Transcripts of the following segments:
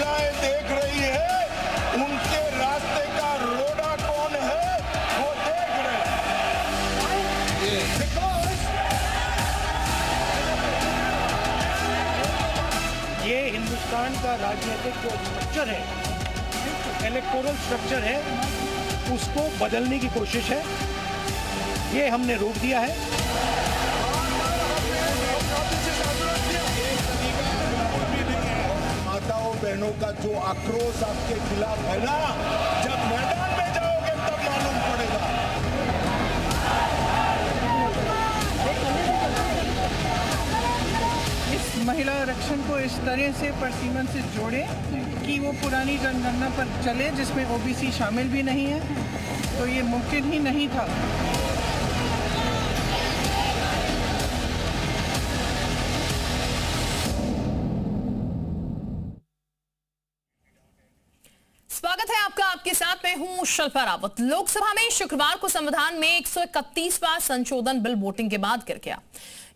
महिलाएं देख रही है, उनके रास्ते का रोड़ा कौन है वो देख रहे हैं। ये हिंदुस्तान का राजनीतिक जो स्ट्रक्चर है, इलेक्टोरल स्ट्रक्चर है, उसको बदलने की कोशिश है। ये हमने रोक दिया है। माताओं बहनों का जो आक्रोश आपके खिलाफ है ना, जब मैदान में जाओगे तब मालूम पड़ेगा। इस महिला आरक्षण को इस तरह से परसीमन से जोड़े कि वो पुरानी जनगणना पर चले जिसमें ओबीसी शामिल भी नहीं है, तो ये मुमकिन ही नहीं था। स्वागत है आपका, आपके साथ मैं हूं शिल्पा रावत। लोकसभा में शुक्रवार को संविधान में 131वां संशोधन बिल वोटिंग के बाद गिर गया।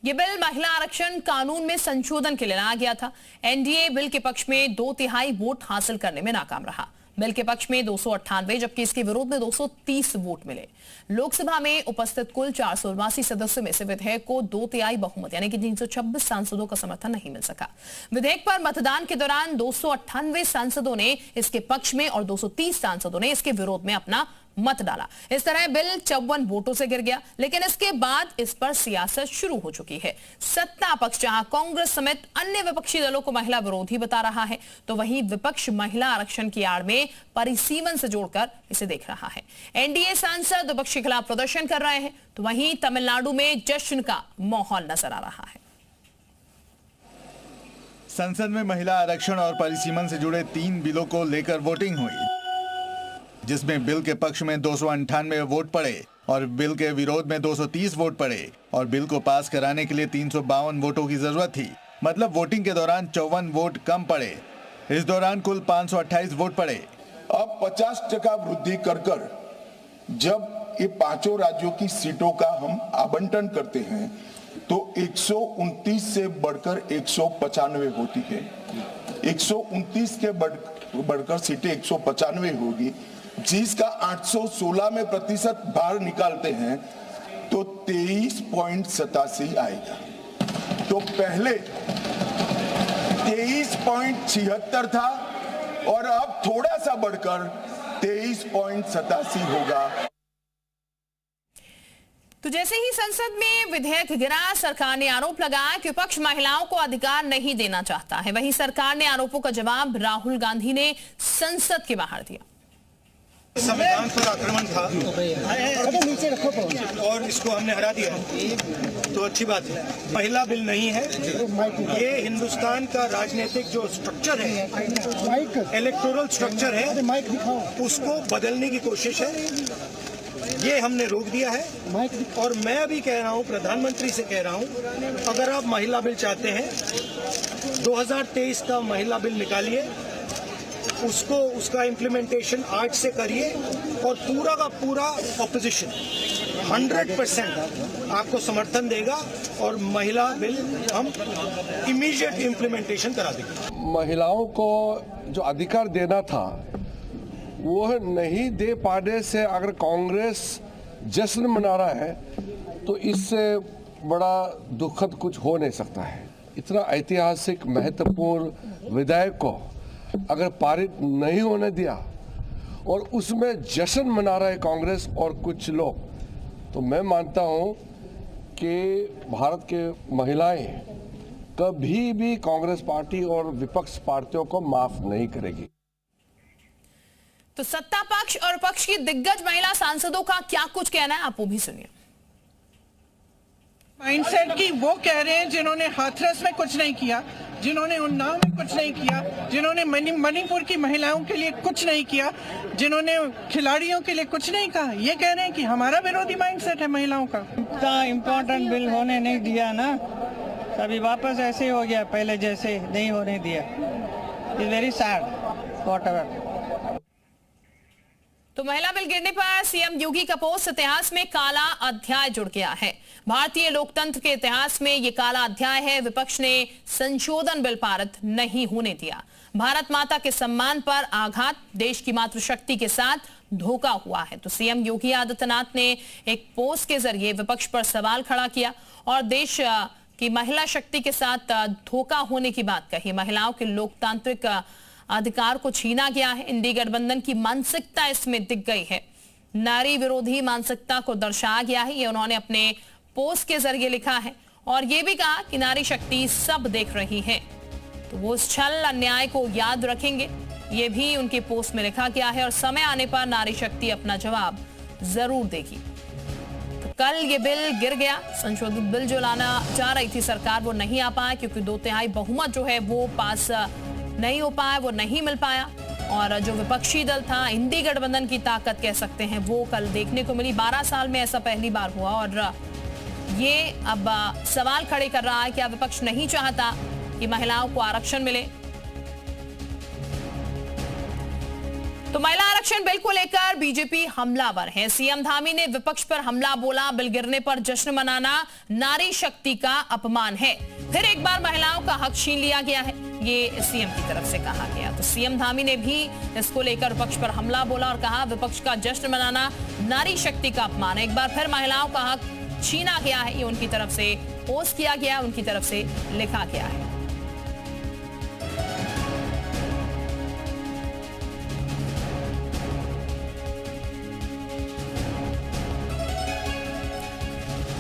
ये बिल महिला आरक्षण कानून में संशोधन के लिए लाया गया था। एनडीए बिल के पक्ष में 2/3 वोट हासिल करने में नाकाम रहा। बिल के पक्ष में 298 जबकि इसके विरोध में 230 वोट मिले। लोकसभा में उपस्थित कुल 489 सदस्यों में से विधेयक को 2/3 बहुमत यानी कि 326 सांसदों का समर्थन नहीं मिल सका। विधेयक पर मतदान के दौरान 298 सांसदों ने इसके पक्ष में और 230 सांसदों ने इसके विरोध में अपना मत डाला। इस तरह बिल 54 वोटों से गिर गया, लेकिन इसके बाद इस पर सियासत शुरू हो चुकी है। सत्ता पक्ष जहां कांग्रेस समेत अन्य विपक्षी दलों को महिला विरोधी बता रहा है, तो वहीं विपक्ष महिला आरक्षण की आड़ में परिसीमन से जोड़कर इसे देख रहा है। एनडीए सांसद विपक्ष के खिलाफ प्रदर्शन कर रहे हैं, तो वहीं तमिलनाडु में जश्न का माहौल नजर आ रहा है। संसद में महिला आरक्षण और परिसीमन से जुड़े 3 बिलों को लेकर वोटिंग हुई, जिसमें बिल के पक्ष में 298 वोट पड़े और बिल के विरोध में 230 वोट पड़े और बिल को पास कराने के लिए 352 वोटों की जरूरत थी। मतलब वोटिंग के दौरान 54 वोट कम पड़े। इस दौरान कुल 528 वोट पड़े। अब 50% वृद्धि कर जब ये पांचों राज्यों की सीटों का हम आवंटन करते हैं तो 129 से बढ़कर 195 होती है। 129 के बढ़कर सीटें 195 होगी, जिसका 816 में प्रतिशत भार निकालते हैं तो 23.87 आएगा। तो पहले 23.76 था और अब थोड़ा सा बढ़कर 23.87 होगा। तो जैसे ही संसद में विधेयक गिरा, सरकार ने आरोप लगाया कि विपक्ष महिलाओं को अधिकार नहीं देना चाहता है। वहीं सरकार ने आरोपों का जवाब राहुल गांधी ने संसद के बाहर दिया। संविधान पर आक्रमण था और इसको हमने हरा दिया, तो अच्छी बात है। महिला बिल नहीं है, ये हिंदुस्तान का राजनीतिक जो स्ट्रक्चर है, इलेक्टोरल स्ट्रक्चर है, उसको बदलने की कोशिश है। ये हमने रोक दिया है और मैं अभी कह रहा हूँ, प्रधानमंत्री से कह रहा हूँ, अगर आप महिला बिल चाहते हैं 2023 का महिला बिल निकालिए, उसका इम्प्लीमेंटेशन आज से करिए और पूरा का पूरा ऑपोजिशन 100% आपको समर्थन देगा और महिला बिल हम इमीडिएट इम्प्लीमेंटेशन करा देंगे। महिलाओं को जो अधिकार देना था वो नहीं दे पाने से अगर कांग्रेस जश्न मना रहा है तो इससे बड़ा दुखद कुछ हो नहीं सकता है। इतना ऐतिहासिक महत्वपूर्ण विधेयक को अगर पारित नहीं होने दिया और उसमें जश्न मना रहे कांग्रेस और कुछ लोग, तो मैं मानता हूं कि भारत के महिलाएं कभी भी कांग्रेस पार्टी और विपक्ष पार्टियों को माफ नहीं करेगी। तो सत्ता पक्ष और विपक्ष की दिग्गज महिला सांसदों का क्या कुछ कहना है, आप वो भी सुनिए। माइंडसेट की वो कह रहे हैं जिन्होंने हाथरस में कुछ नहीं किया, जिन्होंने उन्नाव में कुछ नहीं किया, जिन्होंने मणिपुर की महिलाओं के लिए कुछ नहीं किया, जिन्होंने खिलाड़ियों के लिए कुछ नहीं कहा, ये कह रहे हैं कि हमारा विरोधी माइंडसेट है महिलाओं का। इतना इम्पोर्टेंट बिल होने नहीं दिया ना, अभी वापस ऐसे हो गया, पहले जैसे नहीं होने दिया। It's very sad whatever. तो महिला बिल गिरने पर सीएम योगी का पोस्ट इतिहास में काला अध्याय जुड़ गया है। भारतीय लोकतंत्र के इतिहास में ये काला अध्याय है। विपक्ष ने संशोधन बिल पारित नहीं होने दिया। भारत माता के सम्मान पर आघात, देश की मातृशक्ति के साथ धोखा हुआ है। तो सीएम योगी आदित्यनाथ ने एक पोस्ट के जरिए विपक्ष पर सवाल खड़ा किया और देश की महिला शक्ति के साथ धोखा होने की बात कही। महिलाओं के लोकतांत्रिक अधिकार को छीना गया है। इंडी गठबंधन की मानसिकता इसमें दिख गई है। नारी विरोधी मानसिकता को दर्शाया गया है। ये उन्होंने अपने पोस्ट के जरिए लिखा है और ये भी कहा कि नारी शक्ति सब देख रही है, तो वो उस छल अन्याय को याद रखेंगे। ये भी उनके पोस्ट में लिखा गया है और समय आने पर नारी शक्ति अपना जवाब जरूर देगी। तो कल ये बिल गिर गया। संशोधित बिल जो लाना चाह रही थी सरकार वो नहीं आ पाया क्योंकि 2/3 बहुमत जो है वो पास नहीं हो पाया, वो नहीं मिल पाया। और जो विपक्षी दल था, इंडी गठबंधन की ताकत कह सकते हैं, वो कल देखने को मिली। 12 साल में ऐसा पहली बार हुआ और ये अब सवाल खड़े कर रहा है कि विपक्ष नहीं चाहता कि महिलाओं को आरक्षण मिले। तो महिला आरक्षण बिल को लेकर बीजेपी हमलावर है। सीएम धामी ने विपक्ष पर हमला बोला। बिल गिरने पर जश्न मनाना नारी शक्ति का अपमान है। फिर एक बार महिलाओं का हक छीन लिया गया है, ये सीएम की तरफ से कहा गया। तो सीएम धामी ने भी इसको लेकर विपक्ष पर हमला बोला और कहा विपक्ष का जश्न मनाना नारी शक्ति का अपमान है। एक बार फिर महिलाओं का हक छीना गया है, ये उनकी तरफ से पोस्ट किया गया, उनकी तरफ से लिखा गया है।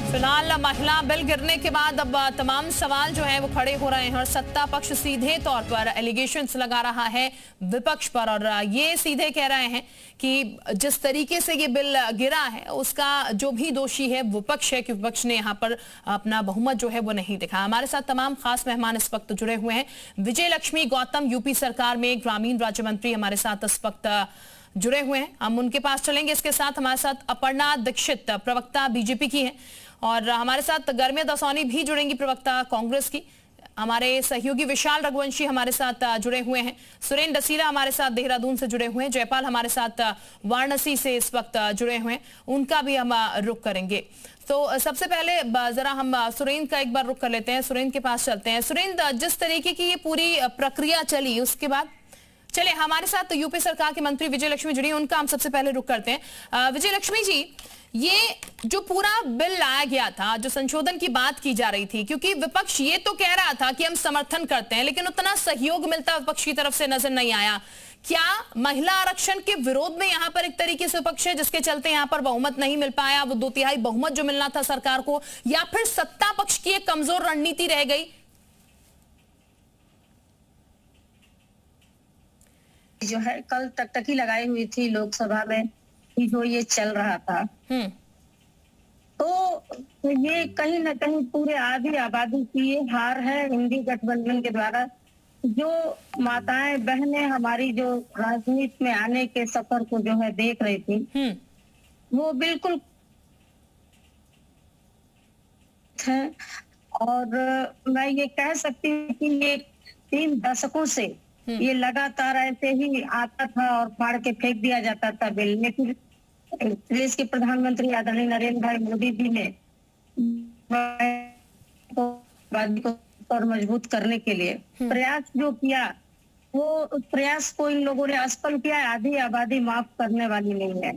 फिलहाल महिला बिल गिरने के बाद अब तमाम सवाल जो है वो खड़े हो रहे हैं और सत्ता पक्ष सीधे तौर पर एलिगेशंस लगा रहा है विपक्ष पर और ये सीधे कह रहे हैं कि जिस तरीके से ये बिल गिरा है उसका जो भी दोषी है विपक्ष है, कि विपक्ष ने यहाँ पर अपना बहुमत जो है वो नहीं दिखा। हमारे साथ तमाम खास मेहमान इस वक्त जुड़े हुए हैं। विजय लक्ष्मी गौतम यूपी सरकार में ग्रामीण राज्य मंत्री हमारे साथ इस वक्त जुड़े हुए हैं, हम उनके पास चलेंगे। इसके साथ हमारे साथ अपर्णा दीक्षित प्रवक्ता बीजेपी की है और हमारे साथ गर्मिया दसौनी भी जुड़ेंगी प्रवक्ता कांग्रेस की। हमारे सहयोगी विशाल रघुवंशी हमारे साथ जुड़े हुए हैं। सुरेंद्र डसीला हमारे साथ देहरादून से जुड़े हुए हैं। जयपाल हमारे साथ वाराणसी से इस वक्त जुड़े हुए हैं, उनका भी हम रुख करेंगे। तो सबसे पहले जरा हम सुरेंद्र का एक बार रुख कर लेते हैं, सुरेंद्र के पास चलते हैं। सुरेंद्र, जिस तरीके की ये पूरी प्रक्रिया चली उसके बाद चले हमारे साथ यूपी सरकार के मंत्री विजय लक्ष्मी जुड़ी, उनका हम सबसे पहले रुख करते हैं। विजय लक्ष्मी जी, ये जो पूरा बिल लाया गया था, जो संशोधन की बात की जा रही थी, क्योंकि विपक्ष ये तो कह रहा था कि हम समर्थन करते हैं लेकिन उतना सहयोग मिलता विपक्ष की तरफ से नजर नहीं आया। क्या महिला आरक्षण के विरोध में यहाँ पर एक तरीके से विपक्ष है जिसके चलते यहाँ पर बहुमत नहीं मिल पाया, वो 2/3 बहुमत जो मिलना था सरकार को, या फिर सत्ता पक्ष की एक कमजोर रणनीति रह गई? जो है कल टकटकी लगाई हुई थी लोकसभा में जो ये चल रहा था, तो ये कहीं ना कहीं पूरे आधी आबादी की ये हार है। इंडी गठबंधन के द्वारा जो माताएं बहनें हमारी जो राजनीति में आने के सफर को जो है देख रही थी, वो बिल्कुल है। और मैं ये कह सकती हूँ कि ये 3 दशकों से ये लगातार ऐसे ही आता था और फाड़ के फेंक दिया जाता था बिल। लेकिन देश के प्रधानमंत्री आदरणीय नरेंद्र भाई मोदी जी ने और मजबूत करने के लिए प्रयास जो किया, वो प्रयास को इन लोगों ने असफल किया। आधी आबादी माफ करने वाली नहीं है।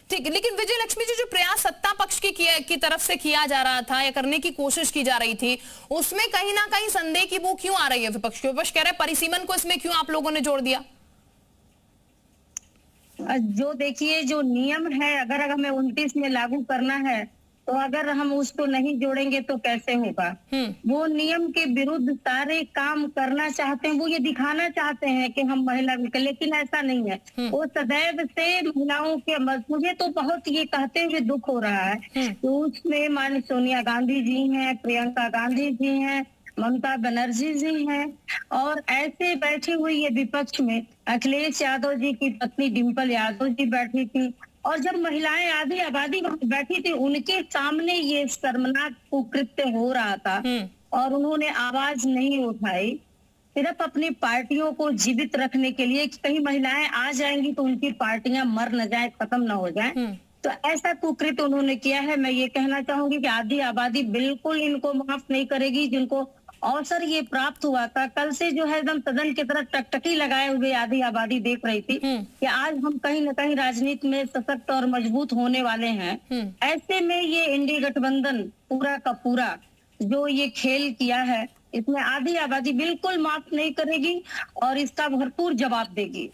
ठीक, लेकिन विजय लक्ष्मी जी, जो प्रयास सत्ता पक्ष की तरफ से किया जा रहा था या करने की कोशिश की जा रही थी, उसमें कहीं ना कहीं संदेह की बू क्यों आ रही है विपक्ष के? विपक्ष कह रहे हैं परिसीमन को इसमें क्यों आप लोगों ने जोड़ दिया? जो देखिए, जो नियम है अगर हमें 29 में लागू करना है तो अगर हम उसको नहीं जोड़ेंगे तो कैसे होगा? वो नियम के विरुद्ध सारे काम करना चाहते हैं, वो ये दिखाना चाहते हैं कि हम महिला, लेकिन ऐसा नहीं है। वो सदैव से महिलाओं के, मुझे तो बहुत ये कहते हुए दुख हो रहा है तो उसमें माननीय सोनिया गांधी जी हैं, प्रियंका गांधी जी हैं, ममता बनर्जी जी हैं, और ऐसे बैठी हुई ये विपक्ष में अखिलेश यादव जी की पत्नी डिम्पल यादव जी बैठी थी। और जब महिलाएं आधी आबादी वहां बैठी थी, उनके सामने ये शर्मनाक कुकृत्य हो रहा था और उन्होंने आवाज नहीं उठाई। सिर्फ अपनी पार्टियों को जीवित रखने के लिए, कहीं महिलाएं आ जाएंगी तो उनकी पार्टियां मर न जाए, खत्म न हो जाए, तो ऐसा कुकृत्य उन्होंने किया है। मैं ये कहना चाहूंगी कि आधी आबादी बिल्कुल इनको माफ नहीं करेगी। जिनको अवसर ये प्राप्त हुआ था, कल से जो है एकदम सदन की तरफ टकटकी लगाए हुए आधी आबादी देख रही थी कि आज हम कहीं न कहीं राजनीति में सशक्त और मजबूत होने वाले हैं। ऐसे में ये इंडी गठबंधन पूरा का पूरा जो ये खेल किया है, इसमें आधी आबादी बिल्कुल माफ नहीं करेगी और इसका भरपूर जवाब देगी।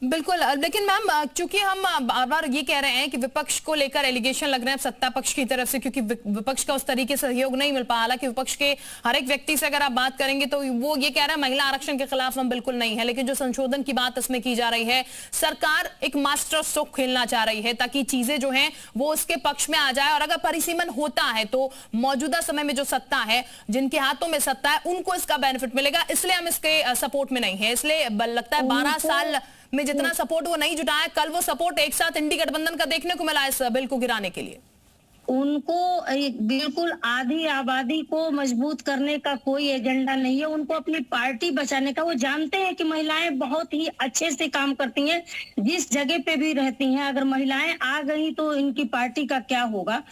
बिल्कुल, लेकिन मैम चूंकि हम बार बार ये कह रहे हैं कि विपक्ष को लेकर एलिगेशन लग रहे हैं सत्ता पक्ष की तरफ से, क्योंकि विपक्ष का उस तरीके से सहयोग नहीं मिल पाया। हालांकि विपक्ष के हर एक व्यक्ति से अगर आप बात करेंगे तो वो ये कह रहा है महिला आरक्षण के खिलाफ हम बिल्कुल नहीं है, लेकिन जो संशोधन की बात इसमें की जा रही है, सरकार एक मास्टर स्ट्रोक खेलना चाह रही है ताकि चीजें जो है वो उसके पक्ष में आ जाए। और अगर परिसीमन होता है तो मौजूदा समय में जो सत्ता है, जिनके हाथों में सत्ता है, उनको इसका बेनिफिट मिलेगा। इसलिए हम इसके सपोर्ट में नहीं है। इसलिए लगता है 12 साल में जितना सपोर्ट वो नहीं जुटाया, कल वो सपोर्ट एक साथ इंडी गठबंधन का देखने को मिला इस बिल को गिराने के लिए। उनको बिल्कुल आधी आबादी को मजबूत करने का कोई एजेंडा नहीं है, उनको अपनी पार्टी बचाने का। वो जानते हैं कि महिलाएं बहुत ही अच्छे से काम करती हैं, जिस जगह पे भी रहती हैं। अगर महिलाएं आ गई तो इनकी पार्टी का क्या होगा,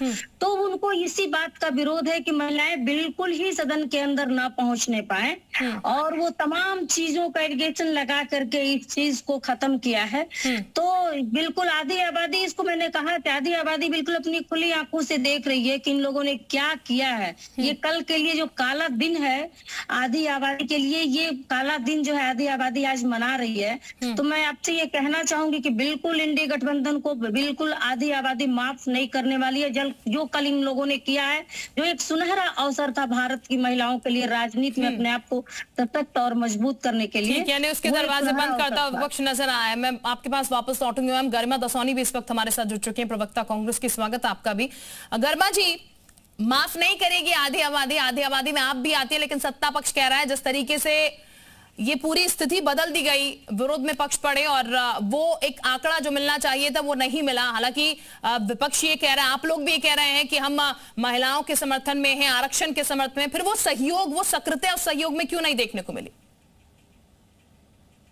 तो उनको इसी बात का विरोध है कि महिलाएं बिल्कुल ही सदन के अंदर ना पहुंचने पाए, और वो तमाम चीजों का एलिगेशन लगा करके इस चीज को खत्म किया है। तो बिल्कुल आधी आबादी, इसको मैंने कहा कि आधी आबादी बिल्कुल अपनी खुली आंखों से देख रही है कि इन लोगों ने क्या किया है। ये कल के लिए जो काला दिन है आधी आबादी के लिए, ये काला दिन जो है आधी आबादी आज मना रही है। तो मैं आपसे ये कहना चाहूंगी कि बिल्कुल इंडी गठबंधन को बिल्कुल आधी आबादी माफ नहीं करने वाली है। जो कल इन लोगों ने किया है, जो एक सुनहरा अवसर था भारत की महिलाओं के लिए राजनीति में अपने आप को सशक्त और मजबूत करने के लिए, यानी उसके दरवाजे बंद करता विपक्ष नजर आया है। मैं आपके पास वापस लौटूंगी। मैम गरिमा दसौनी भी इस वक्त हमारे साथ जुड़ चुके हैं, प्रवक्ता कांग्रेस की। स्वागत आपका भी। गरिमा जी, माफ नहीं करेगी आधी आबादी में आप भी आती है, लेकिन सत्ता पक्ष कह रहा है जिस तरीके से ये पूरी स्थिति बदल दी गई, विरोध में पक्ष पड़े और वो एक आंकड़ा जो मिलना चाहिए था वो नहीं मिला। हालांकि विपक्ष ये कह रहा है, आप लोग भी ये कह रहे हैं कि हम महिलाओं के समर्थन में हैं, आरक्षण के समर्थन में, फिर वो सहयोग, वो सक्रियता उस सहयोग में क्यों नहीं देखने को मिली?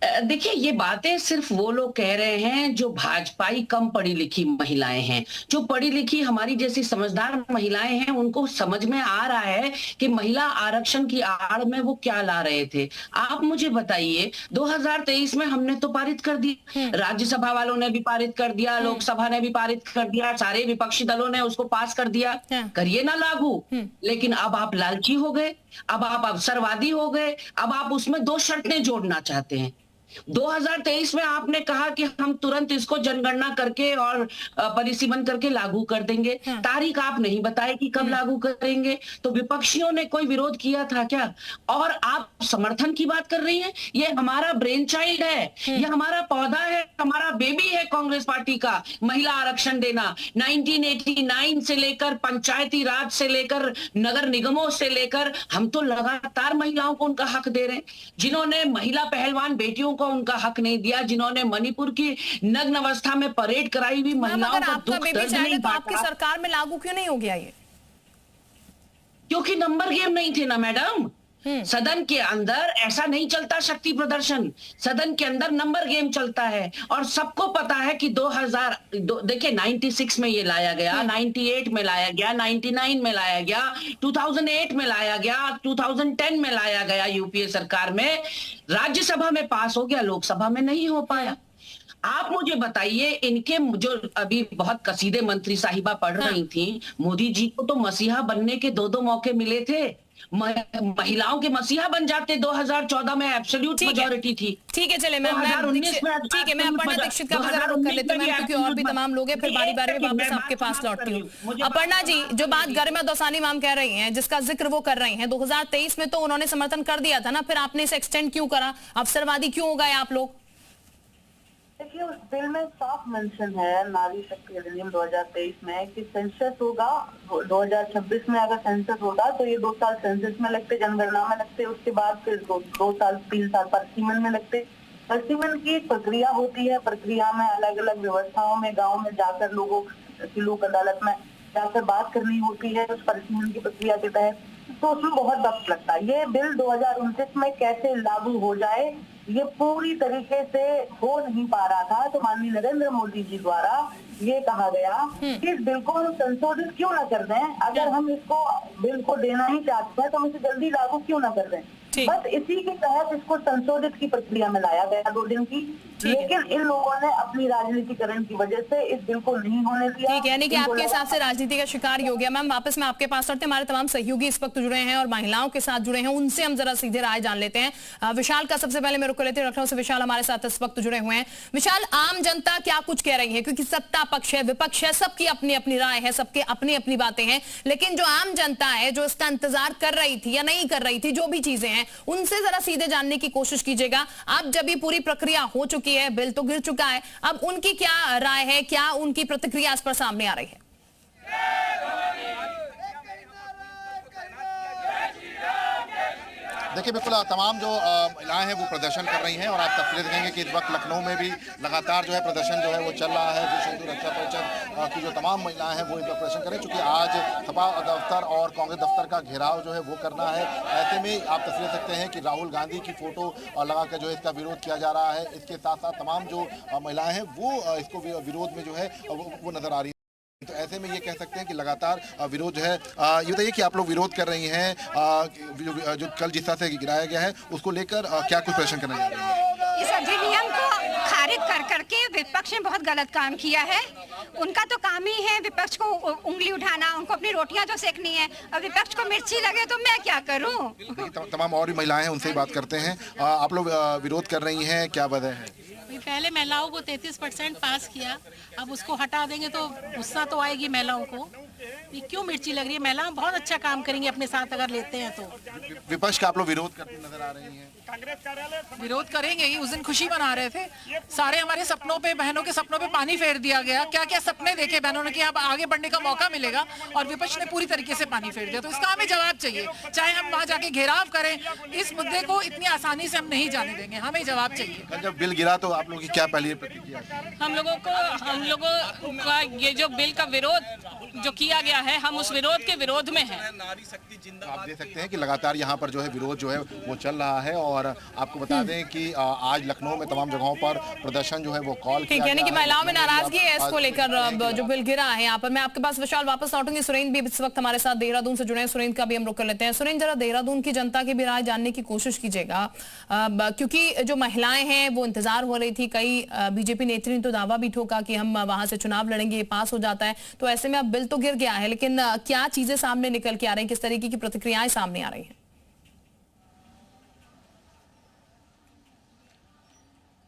देखिए, ये बातें सिर्फ वो लोग कह रहे हैं जो भाजपाई कम पढ़ी लिखी महिलाएं हैं। जो पढ़ी लिखी हमारी जैसी समझदार महिलाएं हैं, उनको समझ में आ रहा है कि महिला आरक्षण की आड़ में वो क्या ला रहे थे। आप मुझे बताइए, 2023 में हमने तो पारित कर दिया, राज्यसभा वालों ने भी पारित कर दिया, लोकसभा ने भी पारित कर दिया, सारे विपक्षी दलों ने उसको पास कर दिया, करिए ना लागू। लेकिन अब आप लालची हो गए, अब आप अवसरवादी हो गए, अब आप उसमें 2 शर्तें जोड़ना चाहते हैं। 2023 में आपने कहा कि हम तुरंत इसको जनगणना करके और परिसीमन करके लागू कर देंगे। तारीख आप नहीं बताए कि कब लागू करेंगे, तो विपक्षियों ने कोई विरोध किया था क्या? और आप समर्थन की बात कर रही हैं। ये हमारा ब्रेन चाइल्ड है, ये हमारा पौधा है, हमारा बेबी है कांग्रेस पार्टी का, महिला आरक्षण देना। 1989 से लेकर पंचायती राज से लेकर नगर निगमों से लेकर हम तो लगातार महिलाओं को उनका हक दे रहे हैं। जिन्होंने महिला पहलवान बेटियों को उनका हक नहीं दिया, जिन्होंने मणिपुर की नग्न अवस्था में परेड कराई हुई महिलाओं का दुख दर्द नहीं बांटा। आपकी सरकार में लागू क्यों नहीं हो गया ये? क्योंकि नंबर गेम नहीं थे ना मैडम। सदन के अंदर ऐसा नहीं चलता शक्ति प्रदर्शन, सदन के अंदर नंबर गेम चलता है। और सबको पता है कि 2002 देखिए 96 में ये लाया गया, 98 में लाया गया, 99 में लाया गया, 2008 में लाया गया, 2010 में लाया गया, यूपीए सरकार में राज्यसभा में पास हो गया, लोकसभा में नहीं हो पाया। आप मुझे बताइए, इनके जो अभी बहुत कसीदे मंत्री साहिबा पढ़ रही थी, मोदी जी को तो मसीहा बनने के 2 मौके मिले थे। महिलाओं के मसीहा बन जाते। 2014 में एब्सोल्यूट मेजॉरिटी थी। ठीक है, चले मैं अपर्णा दीक्षित का रुख कर लेती हूँ क्योंकि और भी तमाम लोग हैं, फिर बारी बारी में वापस आपके पास लौटती हूँ। अपर्णा जी, जो बात गरिमा दौसानी मैम कह रही हैं, जिसका जिक्र वो कर रही हैं, 2023 में तो उन्होंने समर्थन कर दिया था ना, फिर आपने इसे एक्सटेंड क्यों करा? अवसरवादी क्यों हो गए आप लोग? देखिए, उस बिल में साफ मेंशन है नारी शक्ति अधिनियम 2023 में कि सेंसस होगा 2026 में। अगर सेंसस होगा तो ये 2 साल सेंसस में लगते, जनगणना में लगते, उसके बाद फिर 2 साल 3 साल परिसीमन में लगते। परिसीमन की एक प्रक्रिया होती है, प्रक्रिया में अलग अलग व्यवस्थाओं में गाँव में जाकर लोगों की लोक अदालत में जाकर बात करनी होती है। उस परिसीमन की प्रक्रिया के तहत तो उसमें बहुत वक्त लगता है। ये बिल 2029 में कैसे लागू हो जाए ये पूरी तरीके से हो नहीं पा रहा था, तो माननीय नरेंद्र मोदी जी द्वारा ये कहा गया कि इस बिल को हम संशोधित क्यों ना कर दें, अगर हम इसको बिल को देना ही चाहते हैं तो हम इसे जल्दी लागू क्यों ना कर दें। बस इसी के तहत इसको संशोधित की प्रक्रिया में लाया गया 2 दिन की, लेकिन इन लोगों ने अपनी राजनीतिकरण की वजह से इस बिल को नहीं होने दिया। ठीक है, यानी कि आपके हिसाब से राजनीति का शिकार ही हो गया। मैम वापस मैं आपके पास आते हैं, हमारे तमाम सहयोगी इस वक्त जुड़े हैं और महिलाओं के साथ जुड़े हैं, उनसे हम जरा सीधे राय जान लेते हैं। विशाल का सबसे पहले मेरे को लेते हैं, लखनऊ से विशाल हमारे साथ इस वक्त जुड़े हुए हैं। विशाल, आम जनता क्या कुछ कह रही है, क्योंकि सत्ता पक्ष है विपक्ष है, सबकी अपनी अपनी राय है, सबके अपनी अपनी बातें हैं, लेकिन जो आम जनता है जो इसका इंतजार कर रही थी या नहीं कर रही थी, जो भी चीजें हैं उनसे जरा सीधे जानने की कोशिश कीजिएगा। अब जब ये पूरी प्रक्रिया हो चुकी है, बिल तो गिर चुका है, अब उनकी क्या राय है, क्या उनकी प्रतिक्रिया इस पर सामने आ रही है? देखिए बिल्कुल तमाम जो महिलाएं हैं वो प्रदर्शन कर रही हैं और आप तस्वीरें देखेंगे कि इस वक्त लखनऊ में भी लगातार जो है प्रदर्शन जो है वो चल रहा है। विश्व हिंदू रक्षा परिषद की जो तमाम महिलाएं हैं वो इस वक्त प्रदर्शन करें, चूंकि आज सपा दफ्तर और कांग्रेस दफ्तर का घेराव जो है वो करना है। ऐसे में आप तस्वीर देख सकते हैं कि राहुल गांधी की फोटो लगाकर जो है इसका विरोध किया जा रहा है। इसके साथ साथ तमाम जो महिलाएं हैं वो इसको विरोध में जो है वो नजर आ रही है। तो ऐसे में ये कह सकते हैं कि लगातार विरोध जो है, ये बताइए कि आप लोग विरोध कर रही हैं, जो कल जिस तरह से गिराया गया है उसको लेकर क्या कुछ प्रदर्शन करने जा रही है? इस अधिनियम को खारिज कर करके विपक्ष ने बहुत गलत काम किया है। उनका तो काम ही है विपक्ष को उंगली उठाना, उनको अपनी रोटियां जो सेकनी है, और विपक्ष को मिर्ची लगे तो मैं क्या करूं? तमाम और भी महिलाएं हैं, उनसे ही बात करते हैं। आप लोग विरोध कर रही हैं, क्या वजह है? पहले महिलाओं को 33% पास किया, अब उसको हटा देंगे तो गुस्सा तो आएगी महिलाओं को। ये क्यों मिर्ची लग रही है? महिलाएं बहुत अच्छा काम करेंगी अपने साथ अगर लेते हैं तो। विपक्ष का आप लोग विरोध करते नजर आ रही हैं? विरोध करेंगे ही, उस दिन खुशी मना रहे थे, सारे हमारे सपनों पे, बहनों के सपनों पे पानी फेर दिया गया। क्या क्या सपने देखे बहनों ने कि अब आगे बढ़ने का मौका मिलेगा, और विपक्ष ने पूरी तरीके से पानी फेर दिया। तो इसका हमें जवाब चाहिए, चाहे हम वहाँ जाके घेराव करें, इस मुद्दे को इतनी आसानी से हम नहीं जाने देंगे, हमें जवाब चाहिए। जब बिल गिरा तो आप लोगों की क्या पहली प्रतिक्रिया? हम लोगों का ये जो बिल का विरोध जो किया गया है, हम उस विरोध के विरोध में हैं। आप देख सकते हैं कि लगातार यहाँ पर जो है विरोध जो है वो चल रहा है, और आपको बता दें कि आज लखनऊ में तमाम जगहों पर प्रदर्शन जो है वो कॉल किया, यानी कि महिलाओं में नाराजगी है इसको लेकर जो बिल गिरा है यहाँ पर। मैं आपके पास विशाल वापस लौटूंगी। सुरेंद्र भी इस वक्त हमारे साथ देहरादून से जुड़े हैं, सुरेंद्र का भी हम रुख कर लेते हैं। सुरेंद्र, जरा देहरादून की जनता की भी राय जानने की कोशिश कीजिएगा, क्योंकि जो महिलाएं हैं वो इंतजार हो रही थी। कई बीजेपी नेत्री ने तो दावा भी ठोका कि हम वहां से चुनाव लड़ेंगे, ये पास हो जाता है। तो ऐसे में अब बिल तो गिर गया है, लेकिन क्या चीजें सामने निकल के आ रही हैं, किस तरीके की प्रतिक्रियाएं सामने आ रही हैं?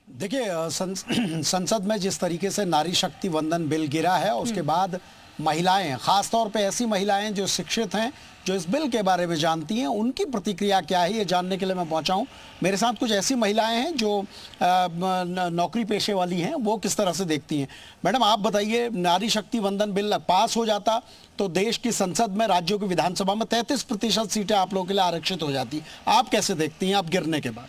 देखिए, संसद में जिस तरीके से नारी शक्ति वंदन बिल गिरा है, उसके बाद महिलाएं, खासतौर पे ऐसी महिलाएं जो शिक्षित हैं, जो इस बिल के बारे में जानती हैं, उनकी प्रतिक्रिया क्या है ये जानने के लिए मैं पहुंचा हूं। मेरे साथ कुछ ऐसी महिलाएं हैं जो नौकरी पेशे वाली हैं, वो किस तरह से देखती हैं। मैडम, आप बताइए, नारी शक्ति वंदन बिल पास हो जाता तो देश की संसद में, राज्यों की विधानसभा में 33% सीटें आप लोगों के लिए आरक्षित हो जाती। आप कैसे देखती हैं आप गिरने के बाद?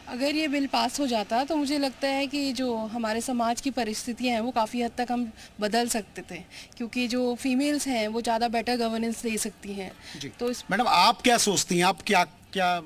अगर ये बिल पास हो जाता तो मुझे लगता है कि जो हमारे समाज की परिस्थितियां हैं वो काफ़ी हद तक हम बदल सकते थे, क्योंकि जो फीमेल्स हैं वो ज़्यादा बेटर गवर्नेंस दे सकती हैं। तो मैडम, आप क्या सोचती हैं? आप क्या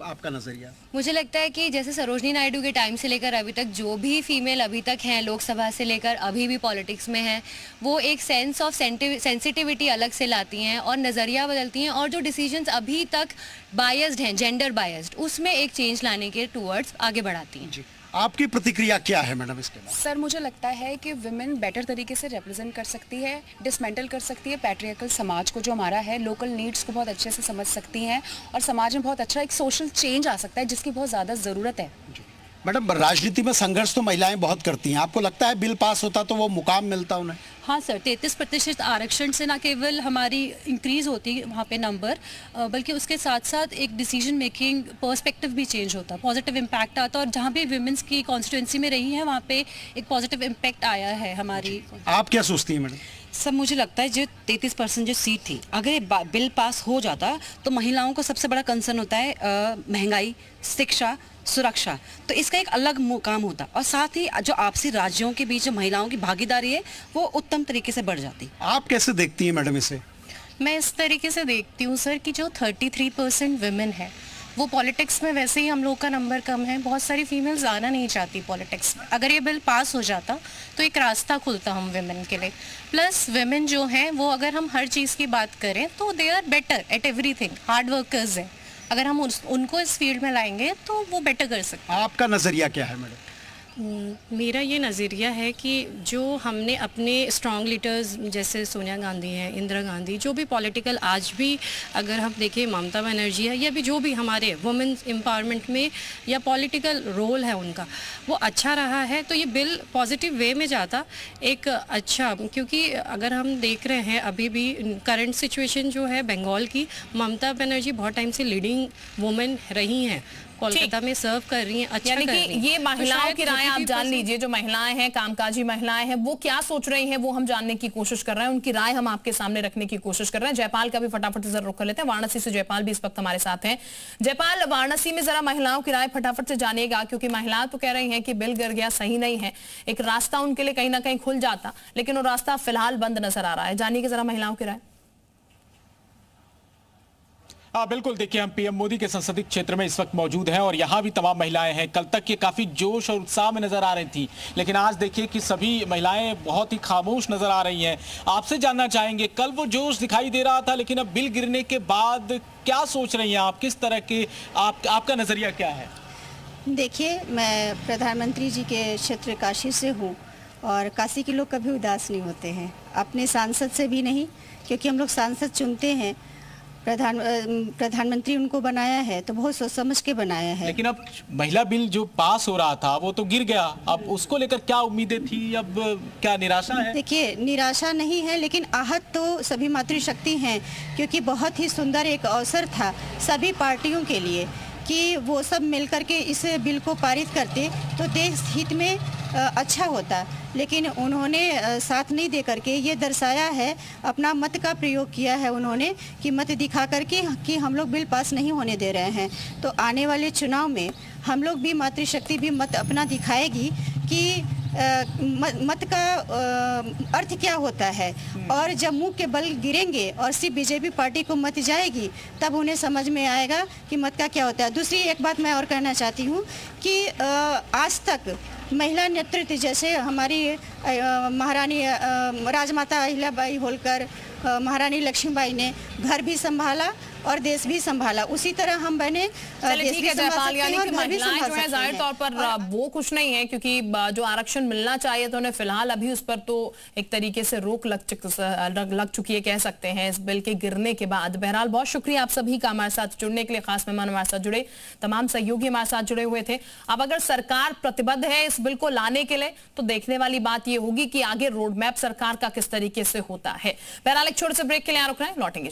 आपका नजरिया? मुझे लगता है कि जैसे सरोजनी नायडू के टाइम से लेकर अभी तक जो भी फीमेल अभी तक हैं लोकसभा से लेकर अभी भी पॉलिटिक्स में हैं, वो एक सेंस ऑफ सेंसिटिविटी अलग से लाती हैं और नज़रिया बदलती हैं, और जो डिसीजंस अभी तक बायस्ड हैं, जेंडर बायस्ड, उसमें एक चेंज लाने के टूवर्ड्स आगे बढ़ाती हैं। आपकी प्रतिक्रिया क्या है मैडम इसके बाद? सर, मुझे लगता है कि विमेन बेटर तरीके से रिप्रेजेंट कर सकती है, डिसमेंटल कर सकती है पैट्रियार्कल समाज को जो हमारा है, लोकल नीड्स को बहुत अच्छे से समझ सकती हैं, और समाज में बहुत अच्छा एक सोशल चेंज आ सकता है जिसकी बहुत ज़्यादा ज़रूरत है। मैडम, राजनीति में संघर्ष तो महिलाएं बहुत करती हैं, आपको लगता है बिल पास होता तो वो मुकाम मिलता उन्हें? हाँ सर, 33% आरक्षण से ना केवल हमारी इंक्रीज होती वहाँ पे नंबर, बल्कि उसके साथ साथ एक डिसीजन मेकिंग पर्सपेक्टिव भी चेंज होता, पॉजिटिव इम्पैक्ट आता, और जहाँ भी विमेंस की कॉन्स्टिट्यूंसी में रही हैं वहाँ पे एक पॉजिटिव इम्पैक्ट आया है हमारी। आप क्या सोचती हैं मैडम? सर, मुझे लगता है जो 33% जो सीट थी, अगर बिल पास हो जाता तो महिलाओं को सबसे बड़ा कंसर्न होता है महंगाई, शिक्षा, सुरक्षा, तो इसका एक अलग काम होता, और साथ ही जो आपसी राज्यों के बीच जो महिलाओं की भागीदारी है वो उत्तम तरीके से बढ़ जाती। आप कैसे देखती हैं मैडम इसे? मैं इस तरीके से देखती हूँ सर कि जो 33% विमेन है वो पॉलिटिक्स में वैसे ही हम लोग का नंबर कम है, बहुत सारी फीमेल्स आना नहीं चाहती पॉलिटिक्स में। अगर ये बिल पास हो जाता तो एक रास्ता खुलता हम विमेन के लिए। प्लस विमेन जो हैं वो अगर हम हर चीज़ की बात करें तो they are better at everything, hard workers हैं। अगर हम उनको इस फील्ड में लाएंगे तो वो बेटर कर सकते हैं। आपका नज़रिया क्या है मैडम? मेरा ये नज़रिया है कि जो हमने अपने स्ट्रॉन्ग लीडर्स जैसे सोनिया गांधी हैं, इंदिरा गांधी, जो भी पॉलिटिकल आज भी अगर हम देखें ममता बनर्जी है या भी जो भी हमारे वुमेन एम्पावरमेंट में या पॉलिटिकल रोल है उनका, वो अच्छा रहा है। तो ये बिल पॉजिटिव वे में जाता एक अच्छा, क्योंकि अगर हम देख रहे हैं अभी भी करंट सिचुएशन जो है बंगाल की, ममता बनर्जी बहुत टाइम से लीडिंग वुमेन रही हैं, कोलकाता में सर्व कर रही हैं, अच्छा यानी कर रही हैं। कि ये महिलाओं की राय आप जान लीजिए, जो महिलाएं हैं, कामकाजी महिलाएं हैं, वो क्या सोच रही हैं वो हम जानने की कोशिश कर रहे हैं, उनकी राय हम आपके सामने रखने की कोशिश कर रहे हैं। जयपाल का भी फटाफट से जरा रुख कर लेते हैं, वाराणसी से जयपाल भी इस वक्त हमारे साथ हैं। जयपाल, वाराणसी में जरा महिलाओं की राय फटाफट से जानिएगा, क्योंकि महिलाएं तो कह रही हैं कि बिल गिर गया, सही नहीं है, एक रास्ता उनके लिए कहीं ना कहीं खुल जाता, लेकिन वो रास्ता फिलहाल बंद नजर आ रहा है। जानिए जरा महिलाओं की राय। हाँ बिल्कुल, देखिए हम पीएम मोदी के संसदीय क्षेत्र में इस वक्त मौजूद हैं और यहाँ भी तमाम महिलाएं हैं। कल तक ये काफी जोश और उत्साह में नजर आ रही थी, लेकिन आज देखिए कि सभी महिलाएं बहुत ही खामोश नजर आ रही हैं। आपसे जानना चाहेंगे, कल वो जोश दिखाई दे रहा था, लेकिन अब बिल गिरने के बाद क्या सोच रही हैं आप? किस तरह के आपका नजरिया क्या है? देखिए, मैं प्रधानमंत्री जी के क्षेत्र काशी से हूँ और काशी के लोग कभी उदास नहीं होते हैं, अपने सांसद से भी नहीं, क्योंकि हम लोग सांसद चुनते हैं। प्रधानमंत्री उनको बनाया है तो बहुत सोच समझ के बनाया है। लेकिन अब महिला बिल जो पास हो रहा था वो तो गिर गया, अब उसको लेकर क्या उम्मीदें थी? अब क्या निराशा है? देखिए, निराशा नहीं है, लेकिन आहत तो सभी मातृशक्ति हैं, क्योंकि बहुत ही सुंदर एक अवसर था सभी पार्टियों के लिए कि वो सब मिलकर के इस बिल को पारित करते तो देश हित में अच्छा होता। लेकिन उन्होंने साथ नहीं दे करके ये दर्शाया है, अपना मत का प्रयोग किया है उन्होंने कि मत दिखा करके कि हम लोग बिल पास नहीं होने दे रहे हैं। तो आने वाले चुनाव में हम लोग भी, मातृशक्ति भी मत अपना दिखाएगी कि मत का अर्थ क्या होता है, और जब मुंह के बल गिरेंगे और सिर्फ बीजेपी पार्टी को मत जाएगी तब उन्हें समझ में आएगा कि मत का क्या होता है। दूसरी एक बात मैं और कहना चाहती हूँ कि आज तक महिला नेतृत्व, जैसे हमारी महारानी राजमाता अहिल्याबाई होलकर, महारानी लक्ष्मीबाई ने घर भी संभाला और देश भी संभाला, उसी तरह हम बने देश भी संभाल सकते हैं और घर भी संभाल सकते हैं। जाहिर तौर पर वो खुश नहीं है, क्योंकि जो आरक्षण मिलना चाहिए तो उन्हें फिलहाल अभी उस पर तो एक तरीके से रोक लग चुकी है, कह सकते हैं, इस बिल के गिरने के बाद। बहरहाल बहुत शुक्रिया आप सभी का हमारे साथ जुड़ने के लिए, खास मेहमान हमारे साथ जुड़े, तमाम सहयोगी हमारे साथ जुड़े हुए थे। अब अगर सरकार प्रतिबद्ध है इस बिल को लाने के लिए तो देखने वाली बात ये होगी कि आगे रोड मैप सरकार का किस तरीके से होता है। बहरहाल एक छोटे से ब्रेक के लिए रुक रहे हैं, लौटेंगे।